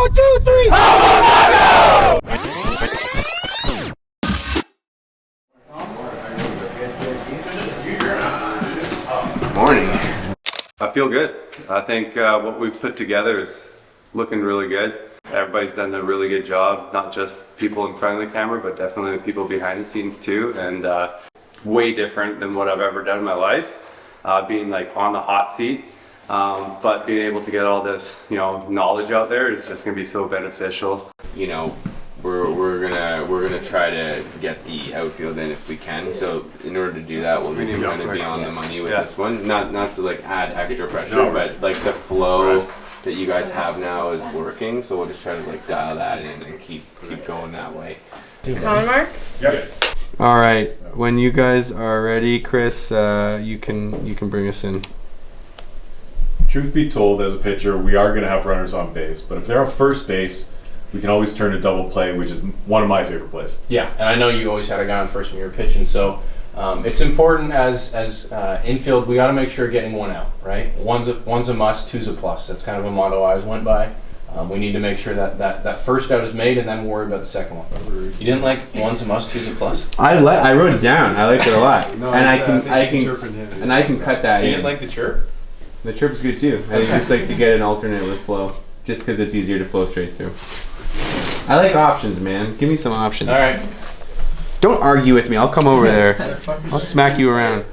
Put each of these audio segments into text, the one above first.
1, 2, 3. Morning. I feel good. I think what we've put together is looking really good. Everybody's done a really good job, not just people in front of the camera, but definitely the people behind the scenes too, and way different than what I've ever done in my life, being like on the hot seat. But being able to get all this, knowledge out there is just gonna be so beneficial. We're gonna try to get the outfield in if we can. So in order to do that, we'll need to kind of be on the money with this one. Not to like add extra pressure, but like the flow that you guys have now is working. So we'll just try to like dial that in and keep going that way. Come on, Mark. Yep. All right. When you guys are ready, Chris, you can bring us in. Truth be told, as a pitcher, we are going to have runners on base, but if they're on first base, we can always turn to double play, which is one of my favorite plays. Yeah, and I know you always had a guy on first when you were pitching, so it's important as infield. We got to make sure getting one out, right? One's a must, two's a plus. That's kind of a motto I always went by. We need to make sure that first out is made, and then we'll worry about the second one. You didn't like one's a must, two's a plus? I wrote it down. I liked it a lot, No, and I can cut that You in. didn't like the chirp? The chirp's good too. I just like to get an alternate with flow, just because it's easier to flow straight through. I like options, man. Give me some options. All right. Don't argue with me. I'll come over there. I'll smack you around.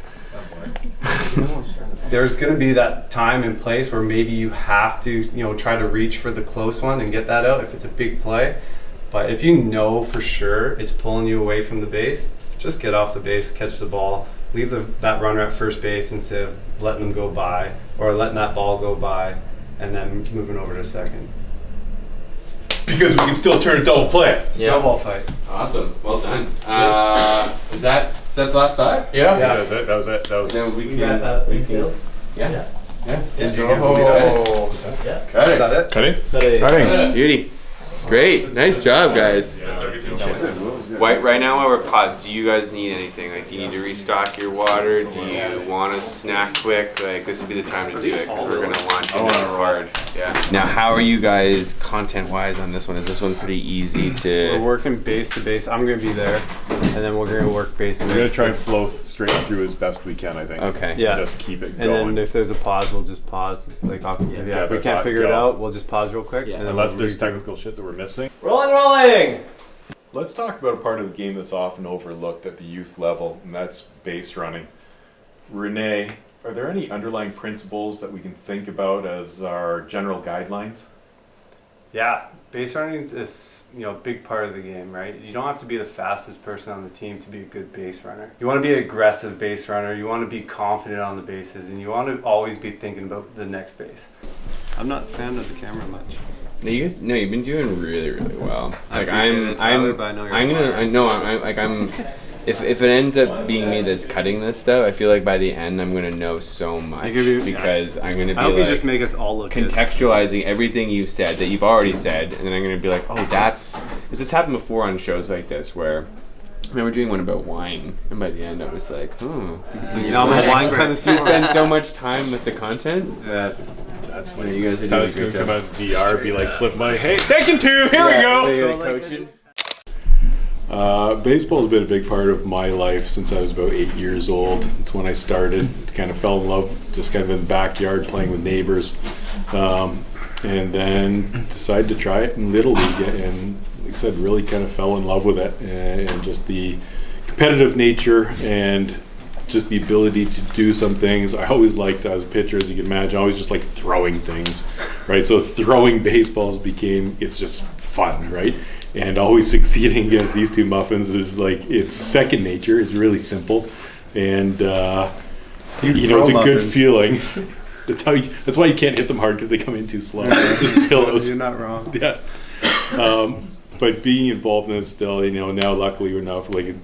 There's going to be that time and place where maybe you have to, try to reach for the close one and get that out if it's a big play. But if you know for sure it's pulling you away from the base, just get off the base, catch the ball, leave that runner at first base instead of letting them go by or letting that ball go by and then moving over to second. Because we can still turn a double play. Snowball fight. Awesome. Well done. Is that the last thought? Yeah. That was it. That was. Then we can. Infield. Yeah. Oh. Cut it. Is that it? Cutting? Beauty. Great. Nice job, guys. Right now while we're paused, do you guys need anything? Like, do you need to restock your water? Do you want to snack quick? Like, this would be the time to do it because we're gonna launch into this hard. Yeah. Now, how are you guys content-wise on this one? Is this one pretty easy We're to? working base to base. I'm going to be there, and then we're going to work base to base. We're going to try and flow straight through as best we can, I think. Okay. Yeah. Just keep it And going. then if there's a pause, we'll just pause. Like, if we can't figure it out, we'll just pause real quick. And then Unless we'll there's regroup. technical shit that we're missing. Rolling. Let's talk about a part of the game that's often overlooked at the youth level, and that's base running. Renee, are there any underlying principles that we can think about as our general guidelines? Yeah, base running is a big part of the game, right? You don't have to be the fastest person on the team to be a good base runner. You want to be an aggressive base runner. You want to be confident on the bases, and you want to always be thinking about the next base. I'm not a fan of the camera much. No, you've been doing really, really well. Like appreciate it, Tyler, but I know you're if it ends up being me that's cutting this stuff, I feel like by the end I'm gonna know so much because I'm gonna be I hope you like just make us all look good. contextualizing everything you've said that you've already said, and then I'm gonna be like, oh, because this happened before on shows like this where. I remember doing one about wine, and by the end I was like, oh. I'm a wine connoisseur. You spend so much time with the content that That's when you guys are doing a Tyler's great going to job. come out DR, be like, flip my, hey, taking two, here we go! So coaching. Baseball's been a big part of my life since I was about 8 years old. It's when I started, kind of fell in love, just kind of in the backyard playing with neighbors. And then decided to try it in Little League, and like I said, really kind of fell in love with it, and just the competitive nature and just the ability to do some things. I always liked, as a pitcher, as you can imagine, I always just like throwing things, right? So throwing baseballs it's just fun, right? And always succeeding against these two muffins is like, it's second nature. It's really simple, and it's a good feeling. That's why you can't hit them hard, because they come in too slow. Just pillows. You're not wrong. Yeah. But being involved in it still, now luckily enough, like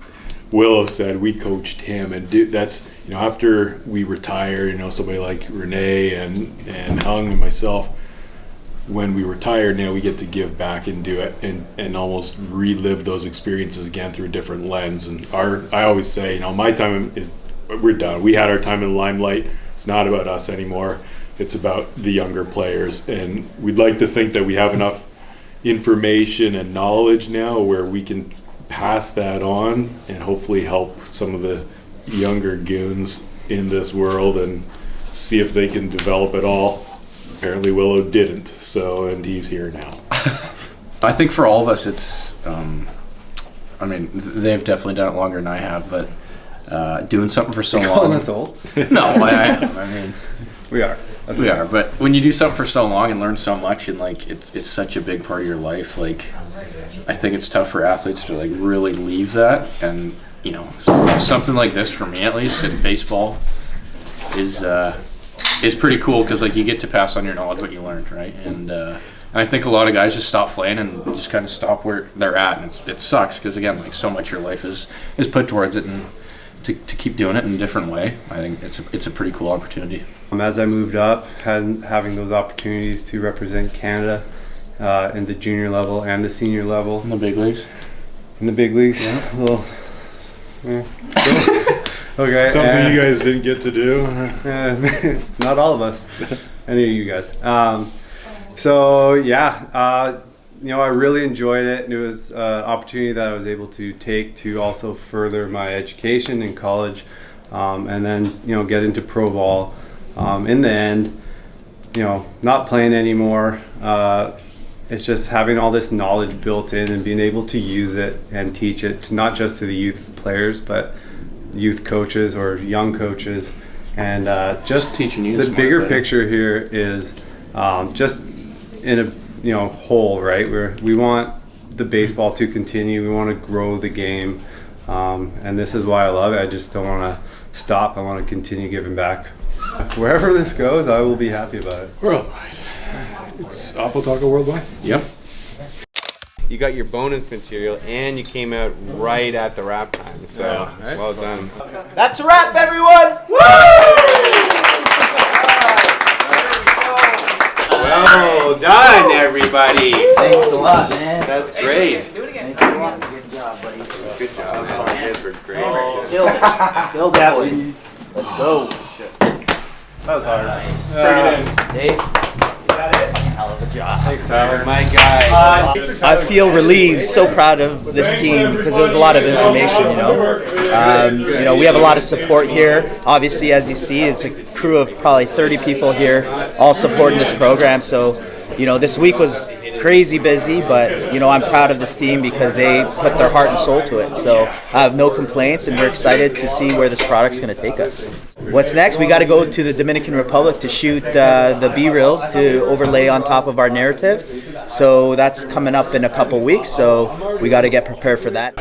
Willow said, we coached him, and that's, after we retire, somebody like Renee and Hung and myself, when we retire, now we get to give back and do it and almost relive those experiences again through a different lens. And I always say, my time we're done. We had our time in the limelight. It's not about us anymore. It's about the younger players, and we'd like to think that we have enough information and knowledge now where we can pass that on and hopefully help some of the younger goons in this world and see if they can develop it all. Apparently Willow didn't, so, and he's here now. I think for all of us, it's, I mean, they've definitely done it longer than I have, but doing something for so long. Calling us old? No, I mean, We are. we are. But when you do something for so long and learn so much, and like it's such a big part of your life, like I think it's tough for athletes to like really leave that. And you know, something like this for me at least in baseball is pretty cool because like you get to pass on your knowledge, what you learned, right? And I think a lot of guys just stop playing and just kind of stop where they're at, and it sucks because again, like so much of your life is put towards it, and to keep doing it in a different way, I think it's a pretty cool opportunity. As I moved up, having those opportunities to represent Canada in the junior level and the senior level. In the big leagues? In the big leagues. Yeah. Well, okay. Something you guys didn't get to do. Not all of us. Any of you guys. So yeah, you know, I really enjoyed it, and it was an opportunity that I was able to take to also further my education in college, and then you know get into pro ball. In the end, you know, not playing anymore. It's just having all this knowledge built in and being able to use it and teach it to not just to the youth players, but youth coaches or young coaches, and just teaching you the bigger picture here is just in a whole, right? We want the baseball to continue. We want to grow the game, and this is why I love it. I just don't want to stop. I want to continue giving back. Wherever this goes, I will be happy about it. Worldwide. It's Oppo Taco Worldwide. Yep. You got your bonus material, and you came out right at the wrap time. So well done. That's a wrap, everyone! Woo! Well done, everybody. Thanks a lot, man. That's great. Thanks a lot. Good job, buddy. Good job. You guys were great. Killed that one. Let's go. That was hard. Nice. Bring it in. Dave, got it? Hell of a job. Thanks, Tyler. My guy. I feel relieved, so proud of this team because there was a lot of information, you know. We have a lot of support here. Obviously, as you see, it's a crew of probably 30 people here, all supporting this program. So, you know, this week was crazy busy, but, you know, I'm proud of this team because they put their heart and soul to it. So I have no complaints, and we're excited to see where this product's going to take us. What's next? We got to go to the Dominican Republic to shoot the B-reels to overlay on top of our narrative. So that's coming up in a couple weeks, so we got to get prepared for that.